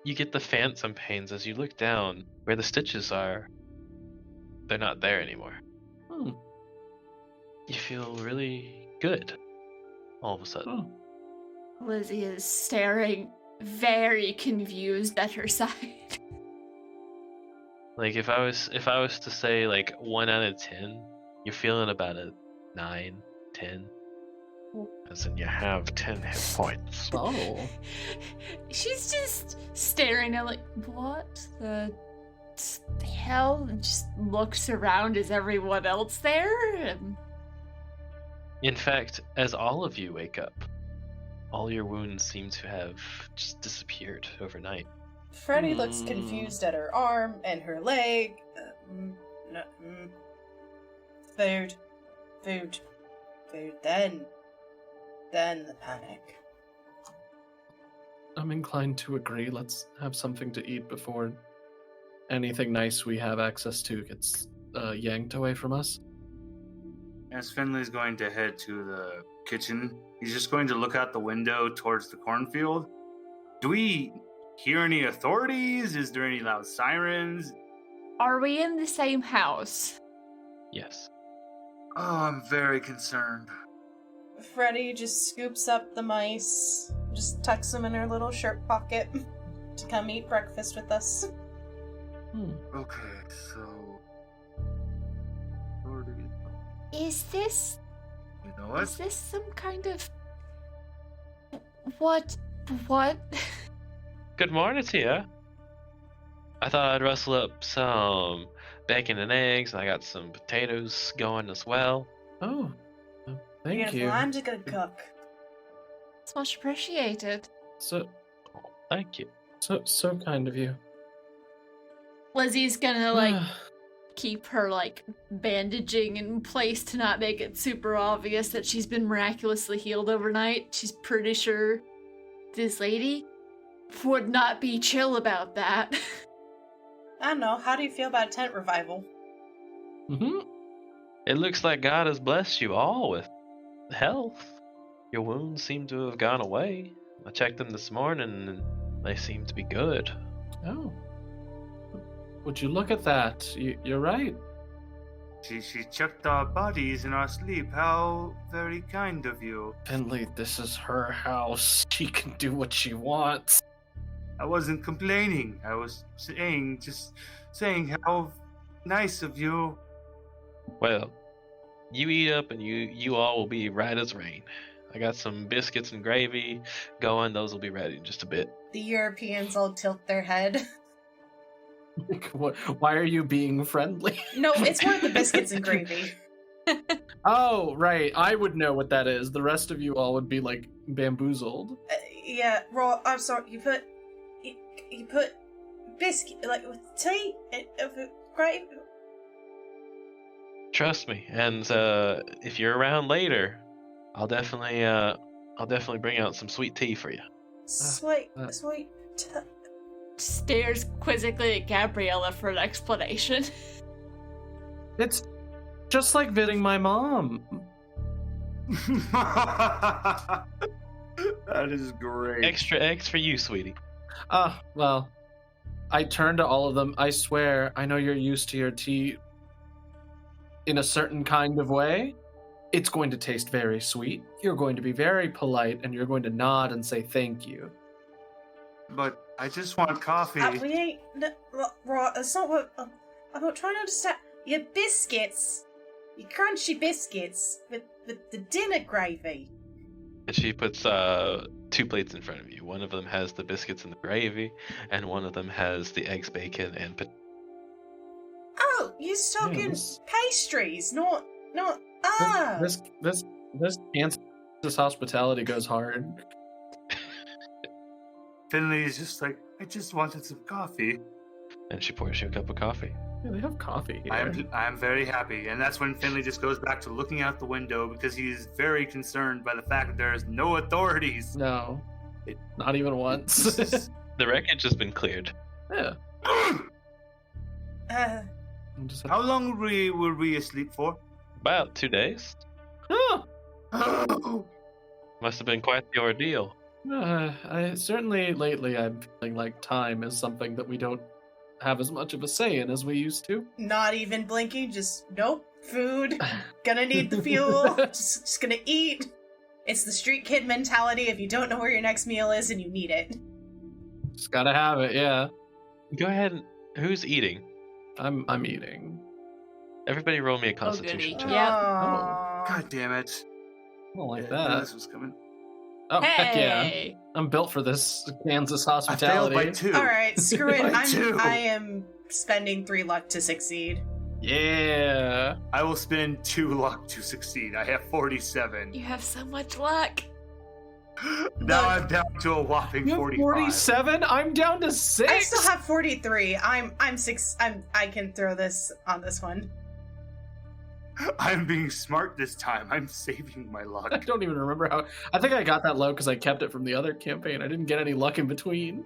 You get the phantom pains as you look down where the stitches are. They're not there anymore. Hmm. You feel really good all of a sudden. Oh. Lizzie is staring, very confused at her side. Like if I was to say 1 out of 10, you're feeling about a 9, 10. As in you have 10 hit points. Oh. She's just staring at what the hell, and just looks around. Is everyone else there? In fact, as all of you wake up, all your wounds seem to have just disappeared overnight. Freddy looks confused at her arm and her leg. Food. Then the panic. I'm inclined to agree. Let's have something to eat before anything nice we have access to gets yanked away from us. As Finley's going to head to the kitchen, he's just going to look out the window towards the cornfield. Do we hear any authorities? Is there any loud sirens? Are we in the same house? Yes. Oh, I'm very concerned. Freddy just scoops up the mice, just tucks them in her little shirt pocket to come eat breakfast with us. Okay, so... Is this You know what? Is this some kind of... What? Good morning to you. I thought I'd rustle up some bacon and eggs, and I got some potatoes going as well. Oh, thank Beautiful. you. I'm just gonna cook. It's much appreciated. So Thank you. so kind of you. Lizzie's gonna, keep her, bandaging in place to not make it super obvious that she's been miraculously healed overnight. She's pretty sure this lady would not be chill about that. I don't know. How do you feel about a tent revival? It looks like God has blessed you all with health. Your wounds seem to have gone away. I checked them this morning, and they seem to be good. Oh. Would you look at that? You're right. She checked our bodies in our sleep. How very kind of you. Finley, this is her house. She can do what she wants. I wasn't complaining. I was saying how nice of you. Well, you eat up, and you all will be right as rain. I got some biscuits and gravy going. Those will be ready in just a bit. The Europeans all tilt their head. Why are you being friendly? No, it's more the biscuits and gravy. Oh, right. I would know what that is. The rest of you all would be bamboozled. Yeah, Raw. I'm sorry. You put biscuit with tea and gravy. Trust me, and if you're around later, I'll definitely bring out some sweet tea for you. Sweet. Stares quizzically at Gabriella for an explanation. It's just like visiting my mom. That is great. Extra eggs for you, sweetie. Well, I turn to all of them. I swear, I know you're used to your tea in a certain kind of way. It's going to taste very sweet. You're going to be very polite, and you're going to nod and say thank you. But I just want coffee. We ain't. Raw. That's not what. I'm not trying to understand. Your biscuits. Your crunchy biscuits with the dinner gravy. And she puts 2 plates in front of you. One of them has the biscuits and the gravy, and one of them has the eggs, bacon, and Oh, you're talking Yes. pastries, not. This Kansas hospitality goes hard. Finley is just like, I just wanted some coffee. and she pours you a cup of coffee. Yeah, they have coffee here. I am very happy, and that's when Finley just goes back to looking out the window because he's very concerned by the fact that there's no authorities. No, not even once. The wreckage has been cleared. Yeah. I'm just How long were we asleep for? About 2 days. Oh, Must have been quite the ordeal. I certainly lately I'm feeling like time is something that we don't have as much of a say in as we used to. Not even blinking, just nope. Food. Gonna need the fuel. just gonna eat. It's the street kid mentality if you don't know where your next meal is and you need it. Just gotta have it, yeah. Go ahead. Who's eating? I'm eating. Everybody roll me a goody. constitution check. Yep. Aw. God damn it. I don't like Yeah, that. This was coming. Oh, heck yeah. Hey! I'm built for this Kansas I failed hospitality. by 2. Alright, screw it. By 2. I am spending 3 luck to succeed. Yeah. I will spend 2 luck to succeed. I have 47. You have so much luck. Now Look, I'm down to a whopping You have 45. 47? I'm down to 6. I still have 43. I'm 6. I can throw this on this one. I'm being smart this time. I'm saving my I luck. don't even remember how. I think I got that low because I kept it from the other campaign. I didn't get any luck in between.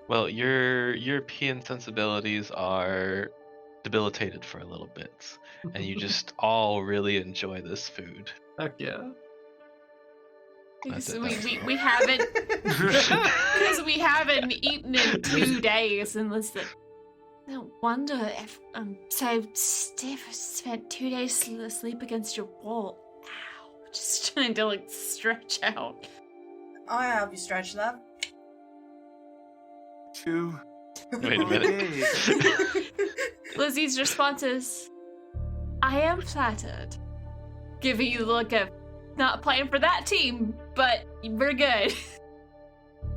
Well, your European sensibilities are debilitated for a little bit, and you just all really enjoy this food. Heck yeah. Because That's it. we haven't because we haven't eaten in 2 days, and listen. No wonder if I'm so stiff. I spent 2 days asleep against your wall. Ow! Just trying to like stretch out. I'll help you stretch, love. 2 Wait a minute. Lizzie's response is, "I am flattered." Giving you the look of not playing for that team, but we're good.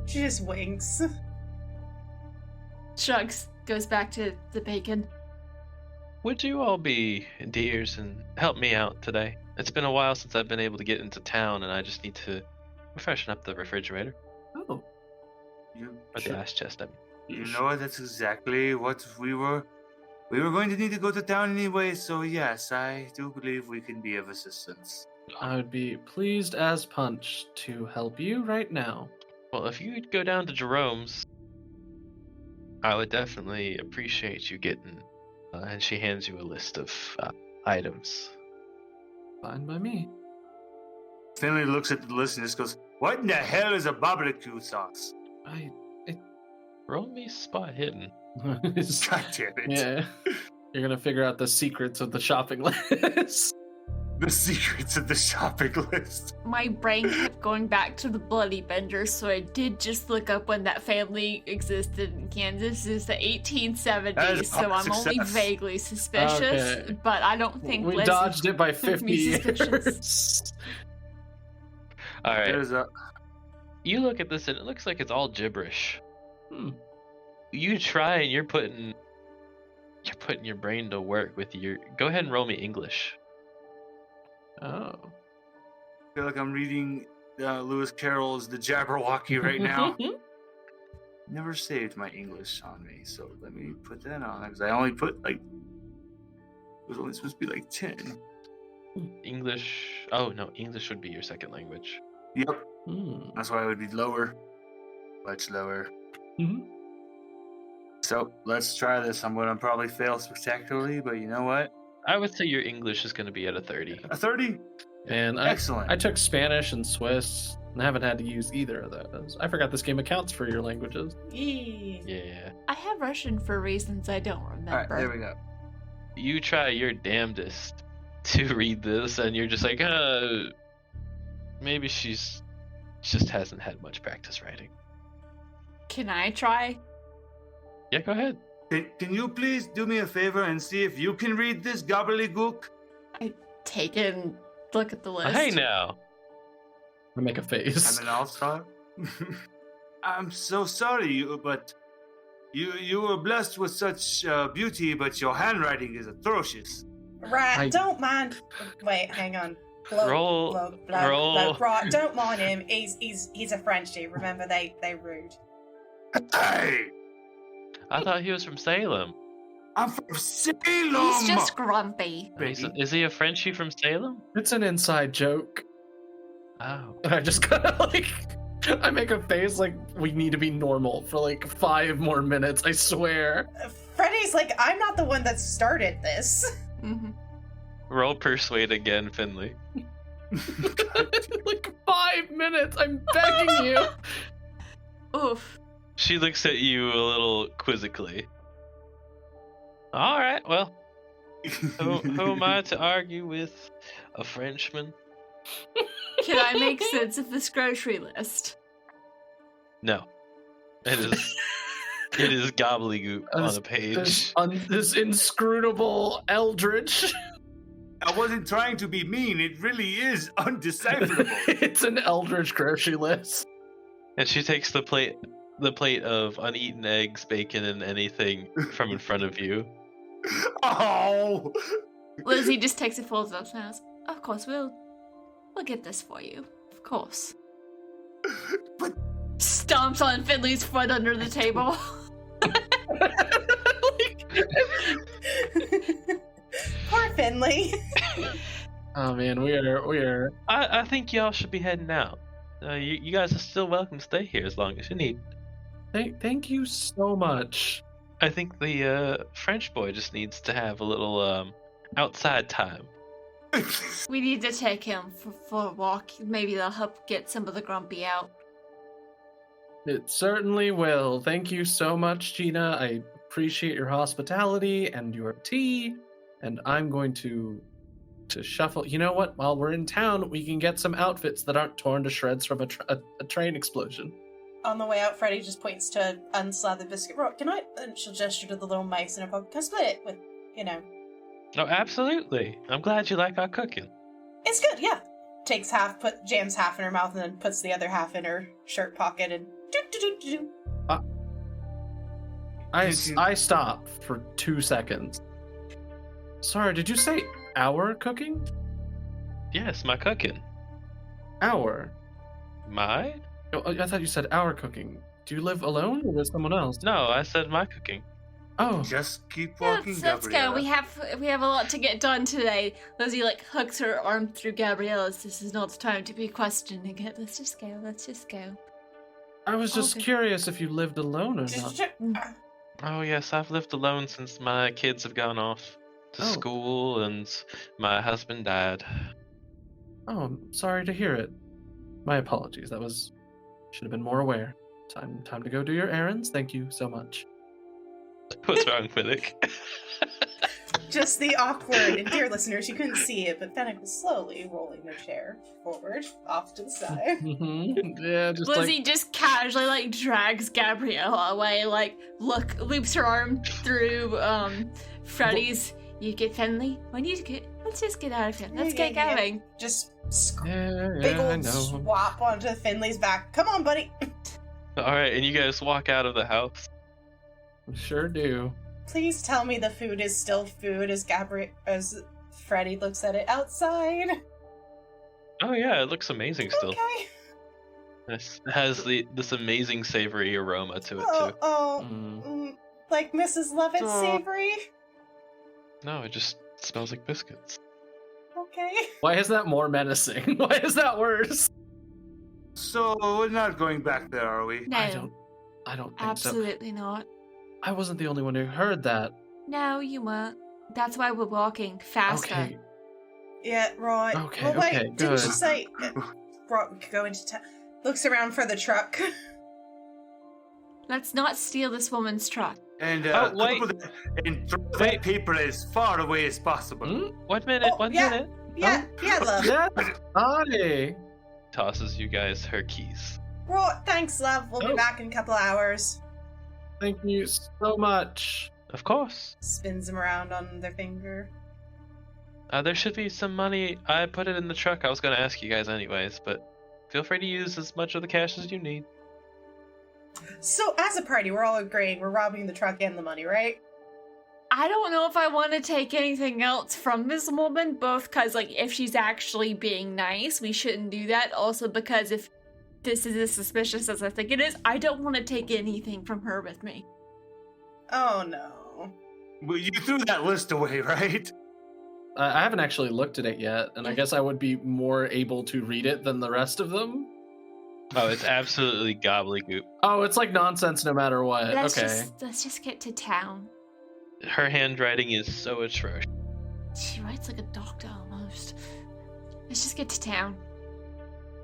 She just winks. Shrugs, goes back to the bacon. Would you all be dears and help me out today? It's been a while since I've been able to get into town, and I just need to freshen up the refrigerator. Oh. Or the ice chest, I mean. You know what? That's exactly what we were going to need to go to town anyway, so yes, I do believe we can be of assistance. I would be pleased as punch to help you right now. Well, if you'd go down to Jerome's, I would definitely appreciate you getting. And she hands you a list of items. Fine by me. Finley looks at the list and just goes, "What in the hell is a barbecue sauce?" Roll me spot hidden. God damn it. Yeah. You're gonna figure out the secrets of the shopping list. The secrets of the shopping list. My brain kept going back to the Bloody Bender, so I did just look up when that family existed in Kansas. It's the That is 1870s, a so I'm only success. vaguely suspicious, Okay. but I don't think We Liz dodged it by would 50 be years. suspicious. All right. There's a You look at this and it looks like it's all gibberish. Hmm. You try and you're putting your brain to work with your. Go ahead and roll me English. Oh. I feel like I'm reading Lewis Carroll's The Jabberwocky right now. Never saved my English on me, so let me put that on because I only put it was only supposed to be like 10. English. Oh no, English would be your second language. Yep, Hmm. that's why it would be lower, much lower. Mhm. So let's try this. I'm gonna probably fail spectacularly, but you know what? I would say your English is going to be at a 30. A 30. And Excellent. I took Spanish and Swiss, and I haven't had to use either of those. I forgot this game accounts for your languages. Yee. Yeah. I have Russian for reasons I don't All right, remember. there we go. You try your damnedest to read this, and you're just like, maybe she just hasn't had much practice writing. Can I try? Yeah, go ahead. Can you please do me a favor and see if you can read this gobbledygook? Take it and look at the list. Hey now. I make a face. I'm an all-star. I'm so sorry, but you were blessed with such beauty, but your handwriting is atrocious. Right, don't mind. Wait, hang on. Roll. Right, don't mind him. He's a French dude. Remember, they rude. Hey, I thought he was from Salem. I'm from Salem. He's just grumpy. Is he a Frenchie from Salem? It's an inside joke. Oh. And I just kind of I make a face like we need to be normal for like 5 more minutes, I swear. Freddy's like, I'm not the one that started this. Mm-hmm. Roll persuade again, Finley. Like 5 minutes, I'm begging you. Oof. She looks at you a little quizzically. All right, well, who am I to argue with a Frenchman? Can I make sense of this grocery list? No. It is gobbledygook on a page. This inscrutable eldritch. I wasn't trying to be mean. It really is undecipherable. It's an eldritch grocery list. And she takes the plate of uneaten eggs, bacon, and anything from in front of you. Oh! Lizzie just takes it, folds it up, and says, "Of course, we'll get this for you. Of course." But Stomps on Finley's foot under the table. Poor Finley. Oh man, we are. I think y'all should be heading out. You guys are still welcome to stay here as long as you need. Thank you so much. I think the French boy just needs to have a little outside time. We need to take him for a walk. Maybe that'll help get some of the grumpy out. It certainly will. Thank you so much, Gina. I appreciate your hospitality and your tea. And I'm going to shuffle. You know what? While we're in town, we can get some outfits that aren't torn to shreds from a train explosion. On the way out, Freddie just points to unslathered biscuit rock. Can I? And she'll gesture to the little mice in her pocket. Can I split it with, Oh, absolutely. I'm glad you like our cooking. It's good, yeah. Takes half, jams half in her mouth, and then puts the other half in her shirt pocket, and do. I stop for 2 seconds. Sorry, did you say our cooking? Yes, my cooking. Our? My? Oh, I thought you said our cooking. Do you live alone or with someone else? No, I said my cooking. Oh, just keep walking, Let's go. Gabriella. We have a lot to get done today. Lizzie hooks her arm through Gabriella's. This is not the time to be questioning it. Let's just go. I was just Okay. curious if you lived alone or not. Oh, yes, I've lived alone since my kids have gone off to Oh. school and my husband died. Oh, I'm sorry to hear it. My apologies. Should have been more aware. Time to go do your errands. Thank you so much. What's wrong, Fennec? Just the awkward, and dear listeners, you couldn't see it, but Fennec was slowly rolling their chair forward, off to the side. Yeah, just Lizzie just casually drags Gabriella away, loops her arm through Freddy's. You get Finley? Let's just get out of here. Let's get Yeah. going. Just I big old know. swap onto Finley's back. Come on, buddy. Alright, and you guys walk out of the house. Sure do. Please tell me the food is still food as Freddy looks at it outside. Oh yeah, it looks amazing still. Okay. It has this amazing savory aroma to it too. Like Mrs. Lovett's Oh. savory? No, it just smells like biscuits. Okay. Why is that more menacing? Why is that worse? So we're not going back there, are we? No, I don't think absolutely not. so. I wasn't the only one who heard that. No, you weren't. That's why we're walking faster. Okay. Yeah, right. Okay, well, wait, okay, didn't good. you say... right, we could go into town. Looks around for the truck. Let's not steal this woman's truck. And wait. and throw Wait. that paper as far away as possible. Hmm? 1 minute, Oh, one yeah. minute. Yeah, love. Yes. Hi. Tosses you guys her keys. Right, thanks, love. We'll be Oh. back in a couple hours. Thank you so much. Of course. Spins them around on their finger. There should be some money. I put it in the truck. I was going to ask you guys anyways, but feel free to use as much of the cash as you need. So, as a party, we're all agreeing we're robbing the truck and the money, right? I don't know if I want to take anything else from this woman, both because, if she's actually being nice, we shouldn't do that. Also, because if this is as suspicious as I think it is, I don't want to take anything from her with me. Oh, no. Well, you threw that list away, right? I haven't actually looked at it yet, and I guess I would be more able to read it than the rest of them. Oh, it's absolutely gobbledygook. Oh, it's like nonsense no matter what. Let's Okay. just get to town. Her handwriting is so atrocious. She writes like a doctor almost. Let's just get to town.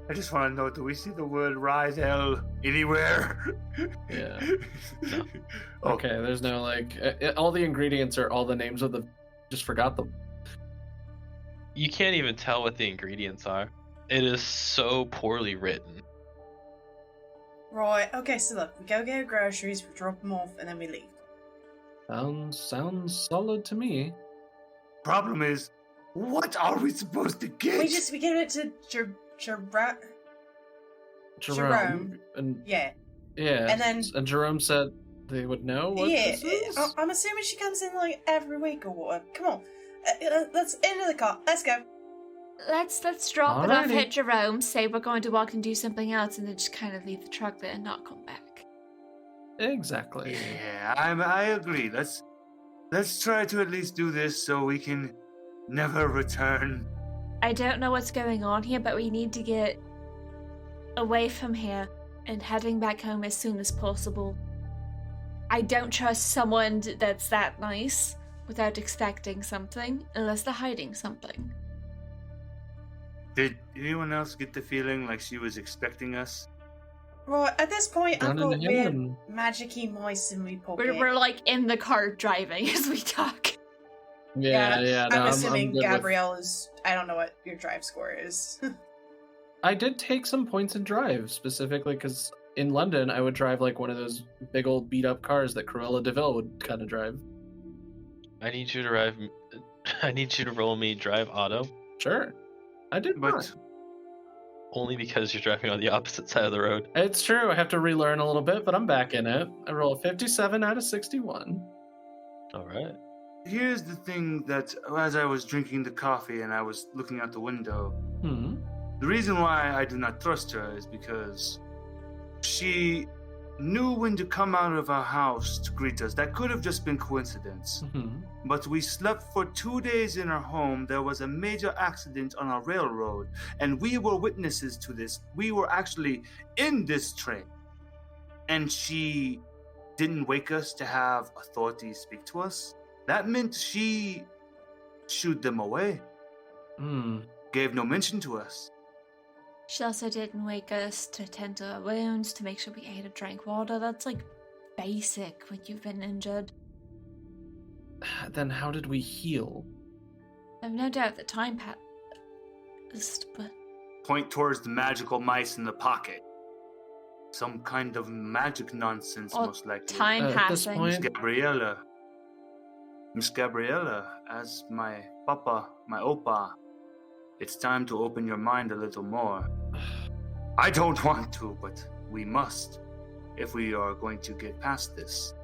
I just want to know, do we see the word Rise L anywhere? Yeah. No. Okay, there's no all the ingredients are all the names of the. Just forgot them. You can't even tell what the ingredients are. It is so poorly written. Right, okay, so look, we go get our groceries, we drop them off, and then we leave. Sounds solid to me. Problem is, what are we supposed to get? We give it to Jerome. And Yeah. yeah. And then- Jerome said they would know what Yeah, this is. I'm assuming she comes in every week or what. Come on. Let's into the car. Let's go. Let's drop it off, Alrighty. hit Jerome, say we're going to walk and do something else, and then just kind of leave the truck there and not come back. Exactly. Yeah, I agree. Let's try to at least do this so we can never return. I don't know what's going on here, but we need to get away from here and heading back home as soon as possible. I don't trust someone that's that nice without expecting something, unless they're hiding something. Did anyone else get the feeling like she was expecting us? Well, at this point, I've Run got into weird him. magic-y mice in my pocket. We're like in the car driving as we talk. Yeah. No, I'm assuming good with- Gabrielle is... I don't know what your drive score is. I did take some points in drive, specifically because in London, I would drive like one of those big old beat-up cars that Cruella de Vil would kind of drive. I need you to roll me drive auto, Sure. I did But not. only because you're driving on the opposite side of the road. It's true. I have to relearn a little bit, but I'm back in it. I roll a 57 out of 61. All right. here's the thing that as I was drinking the coffee and I was looking out the window, the reason why I do not trust her is because she knew when to come out of our house to greet us. That could have just been coincidence. But we slept for 2 days in our home. There was a major accident on a railroad, and we were witnesses to this. We were actually in this train. And she didn't wake us to have authorities speak to us. That meant she shooed them away. Gave no mention to us. She also didn't wake us to tend to our wounds, to make sure we ate or drank water. That's like basic when you've been injured. Then how did we heal? I've no doubt that time passed, but Point towards the magical mice in the pocket. Some kind of magic nonsense, Or most likely. time At this passing. point- Miss Gabriella, as my papa, my opa, it's time to open your mind a little more. I don't want to, but we must, if we are going to get past this.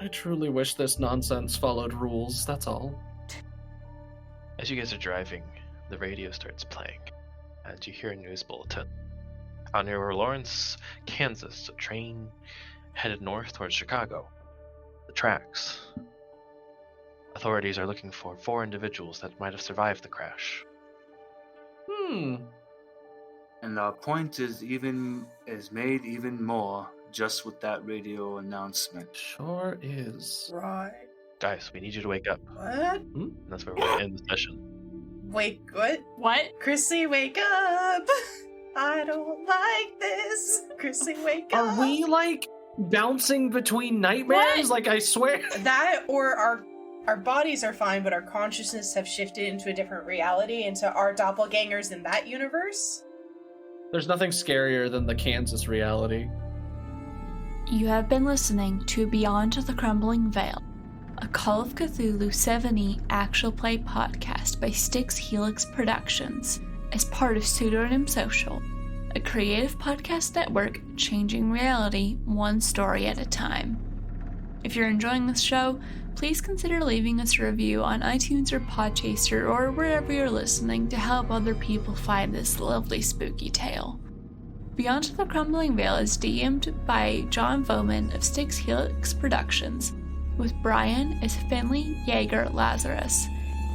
I truly wish this nonsense followed rules, that's all. As you guys are driving, the radio starts playing, and you hear a news bulletin. Out near Lawrence, Kansas, a train headed north towards Chicago. The tracks. Authorities are looking for 4 individuals that might have survived the crash. And our point is made even more just with that radio announcement. Sure is. Right. Guys, we need you to wake up. What? And that's where we're going to end the session. Wake, what? What? Chrissy, wake up! I don't like this. Chrissy, wake up. Are we like bouncing between nightmares? What? Like I swear. That or our bodies are fine, but our consciousness have shifted into a different reality, into our doppelgangers in that universe? There's nothing scarier than the Kansas reality. You have been listening to Beyond the Crumbling Veil, a Call of Cthulhu 7e actual play podcast by Styx Helix Productions as part of Pseudonym Social, a creative podcast network changing reality one story at a time. If you're enjoying this show, please consider leaving us a review on iTunes or Podchaser or wherever you're listening to help other people find this lovely spooky tale. Beyond the Crumbling Veil is DM'd by John Voman of Styx Helix Productions, with Brian as Finley Jaeger Lazarus,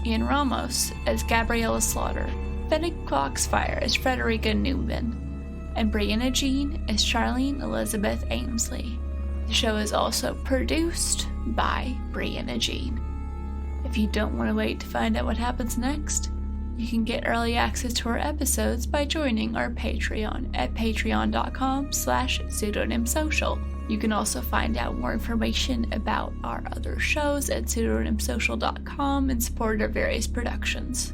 Ian Ramos as Gabriella Slaughter, Fennec Foxfire as Frederica Newman, and Brianna Jean as Charlene Elizabeth Amesley. The show is also produced by Brianna Jean. If you don't want to wait to find out what happens next, you can get early access to our episodes by joining our Patreon at patreon.com/pseudonymsocial. You can also find out more information about our other shows at pseudonymsocial.com and support our various productions.